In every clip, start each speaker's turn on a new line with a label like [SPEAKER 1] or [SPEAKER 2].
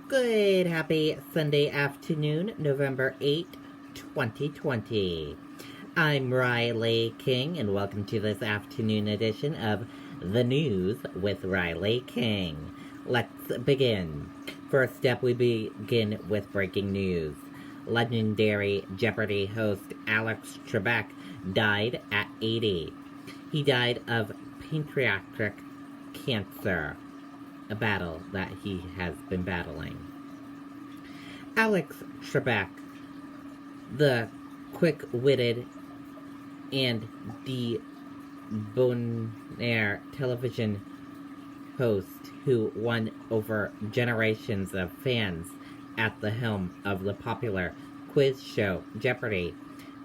[SPEAKER 1] Good, happy Sunday afternoon, November 8th, 2020. I'm Riley King, and welcome to this afternoon edition of The News with Riley King. Let's begin. First up, we begin with breaking news. Legendary Jeopardy host Alex Trebek died at 80. He died of pancreatic cancer, a battle that he has been battling. Alex Trebek, the quick-witted and debonair television host who won over generations of fans at the helm of the popular quiz show Jeopardy,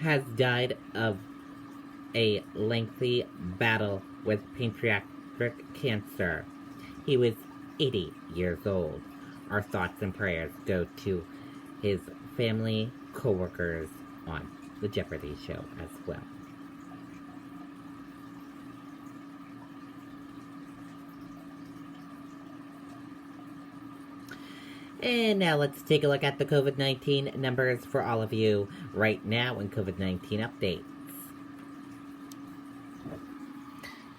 [SPEAKER 1] has died of a lengthy battle with pancreatic cancer. He was 80 years old. Our thoughts and prayers go to his family, co-workers on the Jeopardy show as well. And now let's take a look at the COVID-19 numbers for all of you right now in COVID-19 updates.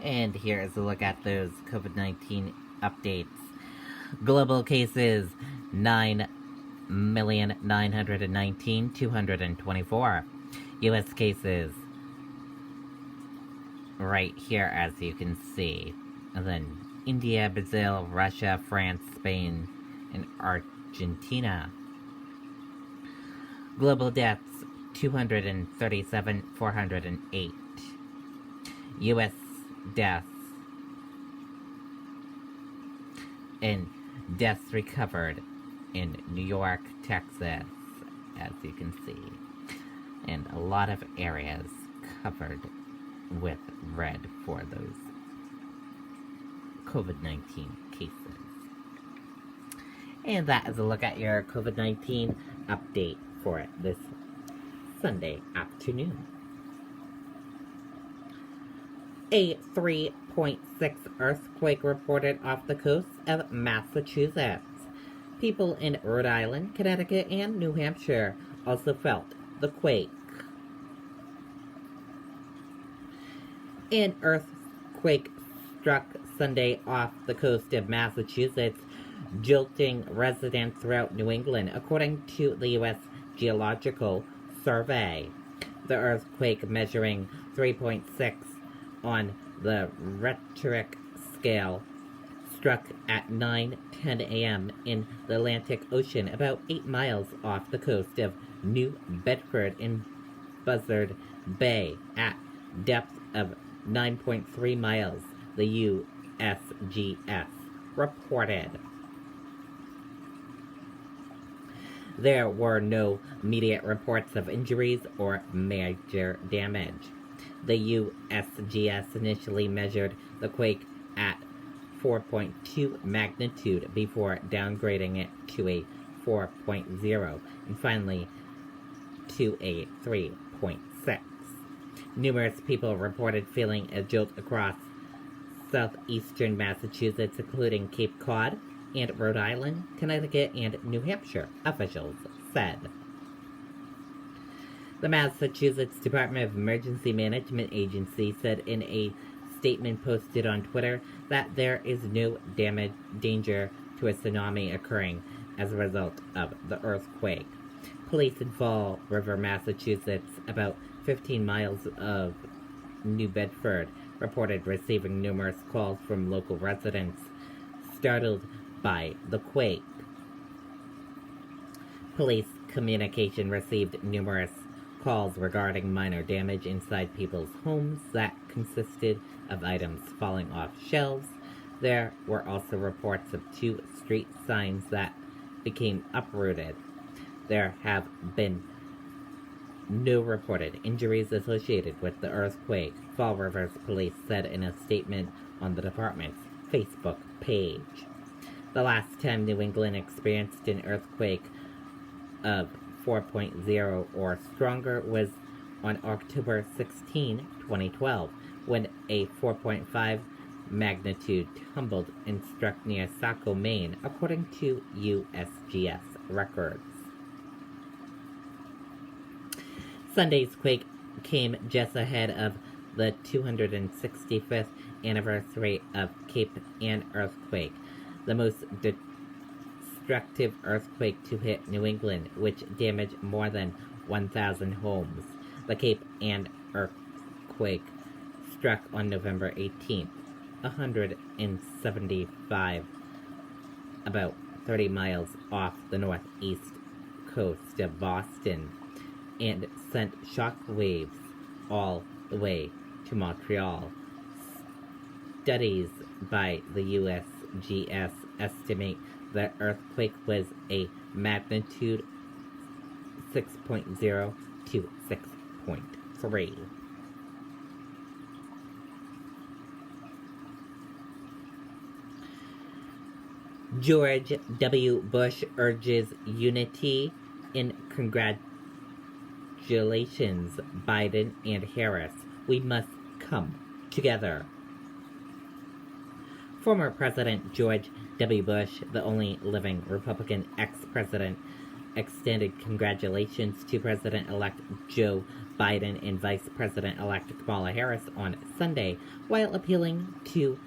[SPEAKER 1] And here is a look at those COVID-19 updates. Global cases, 9,919,224. U.S. cases, right here as you can see. And then India, Brazil, Russia, France, Spain, and Argentina. Global deaths, 237,408. U.S. deaths and deaths recovered in New York, Texas, as you can see, and a lot of areas covered with red for those COVID-19 cases. And that is a look at your COVID-19 update for this Sunday afternoon. A 3.6 earthquake reported off the coast of Massachusetts. People in Rhode Island, Connecticut, and New Hampshire also felt the quake. An earthquake struck Sunday off the coast of Massachusetts, jolting residents throughout New England, according to the U.S. Geological Survey. The earthquake, measuring 3.6 on the Richter scale, struck at 9:10 a.m. in the Atlantic Ocean, about 8 miles off the coast of New Bedford in Buzzard Bay, at depth of 9.3 miles, the USGS reported. There were no immediate reports of injuries or major damage. The USGS initially measured the quake at 4.2 magnitude before downgrading it to a 4.0 and finally to a 3.6. Numerous people reported feeling a jolt across southeastern Massachusetts, including Cape Cod and Rhode Island, Connecticut, and New Hampshire, officials said. The Massachusetts Department of Emergency Management Agency said in a statement posted on Twitter that there is no danger to a tsunami occurring as a result of the earthquake. Police in Fall River, Massachusetts, about 15 miles of New Bedford, reported receiving numerous calls from local residents startled by the quake. Police communication received numerous calls regarding minor damage inside people's homes that consisted of items falling off shelves. There were also reports of 2 street signs that became uprooted. There have been no reported injuries associated with the earthquake, Fall River's police said in a statement on the department's Facebook page. The last time New England experienced an earthquake of 4.0 or stronger was on October 16, 2012, when a 4.5 magnitude tumbled and struck near Saco, Maine, according to USGS records. Sunday's quake came just ahead of the 265th anniversary of Cape Ann earthquake, the most destructive earthquake to hit New England, which damaged more than 1,000 homes. The Cape Ann earthquake struck on November 18th, 175, about 30 miles off the northeast coast of Boston, and sent shock waves all the way to Montreal. Studies by the USGS estimate the earthquake was a magnitude 6.0 to 6.3. George W. Bush urges unity in congratulations, Biden and Harris. We must come together. Former President George W. Bush, the only living Republican ex-president, extended congratulations to President-elect Joe Biden and Vice President-elect Kamala Harris on Sunday, while appealing to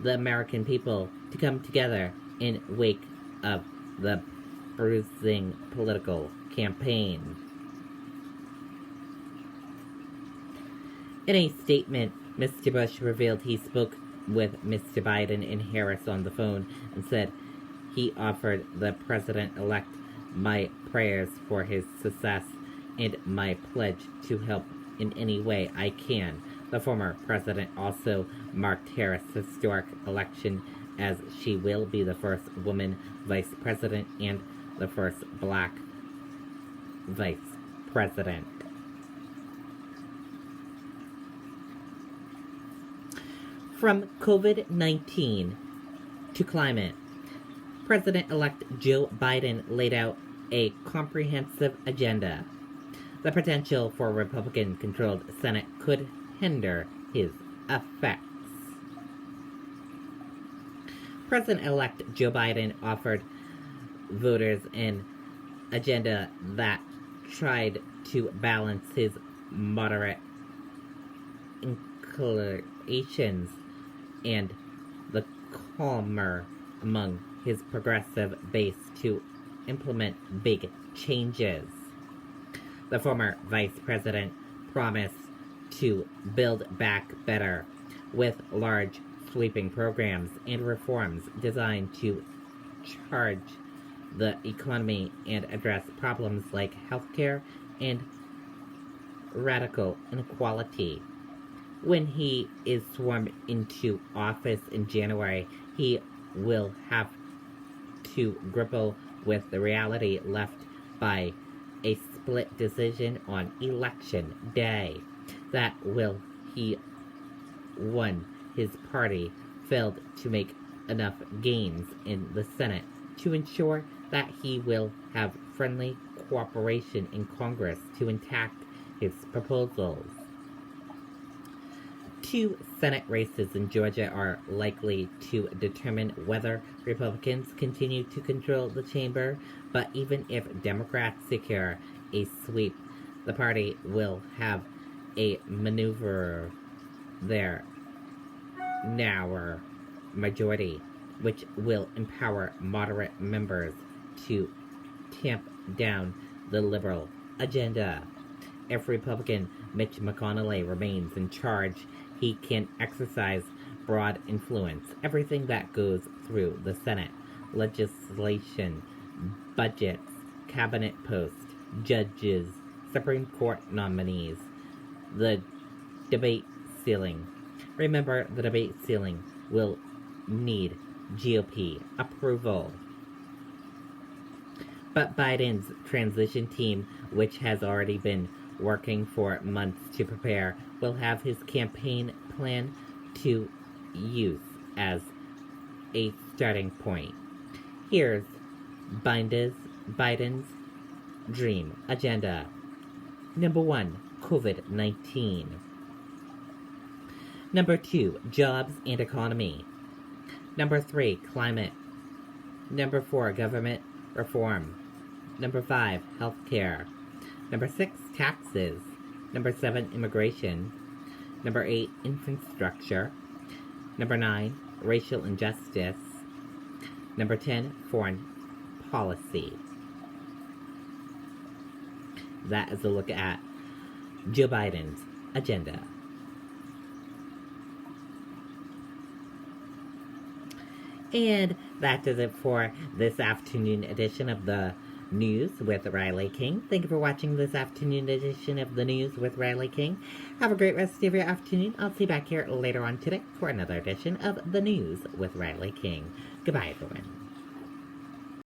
[SPEAKER 1] the American people to come together in wake of the bruising political campaign. In a statement, Mr. Bush revealed he spoke with Mr. Biden and Harris on the phone and said he offered the president-elect my prayers for his success and my pledge to help in any way I can. The former president also marked Harris' historic election, as she will be the first woman vice president and the first black vice president. From COVID-19 to climate, President-elect Joe Biden laid out a comprehensive agenda. The potential for a Republican-controlled Senate could hinder his effects. President-elect Joe Biden offered voters an agenda that tried to balance his moderate inclinations and the calmer among his progressive base to implement big changes. The former vice president promised to build back better with large sweeping programs and reforms designed to charge the economy and address problems like healthcare and radical inequality. When he is sworn into office in January, he will have to grapple with the reality left by a split decision on election day. That will he won his party failed to make enough gains in the Senate to ensure that he will have friendly cooperation in Congress to enact his proposals. 2 Senate races in Georgia are likely to determine whether Republicans continue to control the chamber, but even if Democrats secure a sweep, the party will have a maneuver their narrower majority, which will empower moderate members to tamp down the liberal agenda. If Republican Mitch McConnell remains in charge, he can exercise broad influence. Everything that goes through the Senate, legislation, budgets, cabinet posts, judges, Supreme Court nominees, the debate ceiling. Remember, the debate ceiling will need GOP approval. But Biden's transition team, which has already been working for months to prepare, will have his campaign plan to use as a starting point. Here's Biden's dream agenda. Number 1, COVID-19. Number 2, jobs and economy. Number 3, climate. Number 4, government reform. Number 5, healthcare. Number 6, taxes. Number 7, immigration. Number 8, infrastructure. Number 9, racial injustice. Number 10, foreign policy. That is a look at Joe Biden's agenda. And that does it for this afternoon edition of the News with Riley King. Thank you for watching this afternoon edition of the News with Riley King. Have a great rest of your afternoon. I'll see you back here later on today for another edition of the News with Riley King. Goodbye, everyone.